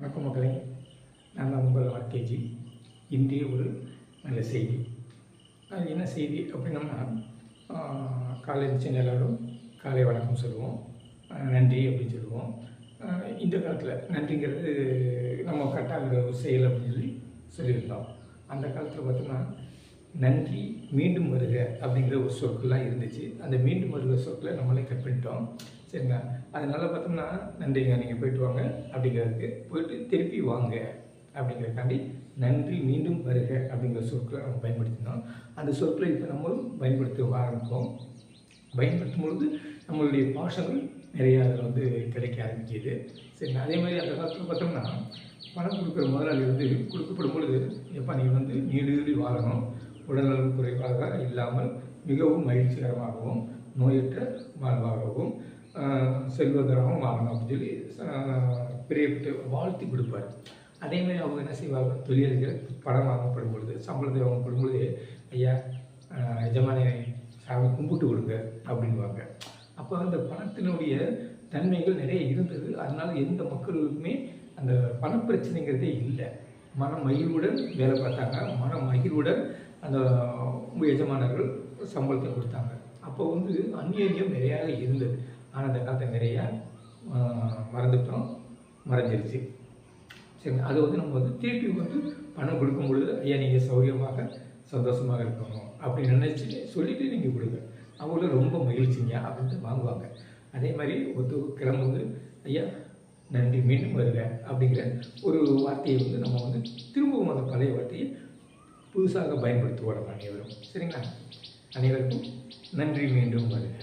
வணக்கம் மக்களே, நான் தான் உங்கள் ஆர்கேஜி. இன்றைய ஒரு நல்ல செய்தி. அது என்ன செய்தி அப்படின்னம்னா, காலை எழுந்திரிச்சு எல்லோரும் காலை வணக்கம் சொல்லுவோம், நன்றி அப்படின்னு சொல்லுவோம். இந்த காலத்தில் நன்றிங்கிறது நம்ம கட்டாகிற ஒரு செயல் அப்படின்னு சொல்லியிருந்தோம். அந்த காலத்தில் பார்த்தோம்னா நன்றி மீண்டும் வருக அப்படிங்கிற ஒரு சொற்கள்லாம் இருந்துச்சு. அந்த மீண்டும் வருக சொற்களை நம்மளே கட் பண்ணிட்டோம், சரிங்களா? அதனால் பார்த்தோம்னா நன்றிங்க, நீங்கள் போயிட்டு வாங்க அப்படிங்கிறதுக்கு போயிட்டு திருப்பி வாங்க அப்படிங்கிறக்காண்டி நன்றி மீண்டும் வருக அப்படிங்கிற சொற்களை நம்ம பயன்படுத்தினோம். அந்த சொற்களை இப்போ நம்மளும் பயன்படுத்த ஆரம்பிப்போம். பயன்படுத்தும் பொழுது நம்மளுடைய பாஷங்கள் நிறையா அதில் கிடைக்க ஆரம்பிக்கிது, சரிங்களா? அதே மாதிரி அந்த காலத்தில் பார்த்தோம்னா பணம் கொடுக்குற முதலாளி கொடுக்கப்படும் பொழுது, எப்போ நீங்கள் நீடு வாழணும், உடல்நலம் குறைவாக இல்லாமல் மிகவும் மகிழ்ச்சிகரமாகவும் நோயற்ற வாழ்வாகவும் செல்வதராகவும் வாழணும் அப்படின்னு சொல்லி பிரியப்பட்டு வாழ்த்தி கொடுப்பார். அதேமாதிரி அவங்க என்ன செய்வாங்க, தொழிலாளிகள் பணம் வாங்கப்படும் பொழுது, சம்பளத்தை வாங்கப்படும் பொழுது, ஐயா எஜமானி சாமி கும்பிட்டு கொடுங்க அப்படின்வாங்க. அப்போ அந்த பணத்தினுடைய தன்மைகள் நிறைய இருந்தது. அதனால் எந்த மக்களுக்குமே அந்த பணப்பிரச்சனைங்கிறதே இல்லை. மன மகிழ்வுடன் வேலை பார்த்தாங்க, மன மகிழ்வுடன் அந்த எஜமானர்கள் சம்பளத்தை கொடுத்தாங்க. அப்போ அந்நியம் நிறையா இருந்தது. ஆனால் அந்த காலத்தை நிறையா மறந்துட்டோம், மறைஞ்சிருச்சு, சரி. அது நம்ம திருப்பி பணம் கொடுக்கும் பொழுது, ஐயா நீங்கள் சௌகரியமாக சந்தோஷமாக இருக்கணும் அப்படின்னு நினச்சி சொல்லிவிட்டு நீங்கள் கொடுங்க, அவங்களும் ரொம்ப மகிழ்ச்சிங்க அப்படின்ட்டு வாங்குவாங்க. அதே மாதிரி கிளம்பும்போது ஐயா நன்றி மீண்டும் வருக அப்படிங்கிற ஒரு வார்த்தையை நம்ம திரும்பவும் அந்த பழைய வார்த்தையை புதுசாக பயன்படுத்துவோம் நம்ம அனைவரும், சரிங்களா? அனைவருக்கும் நன்றி மீண்டும் வருக.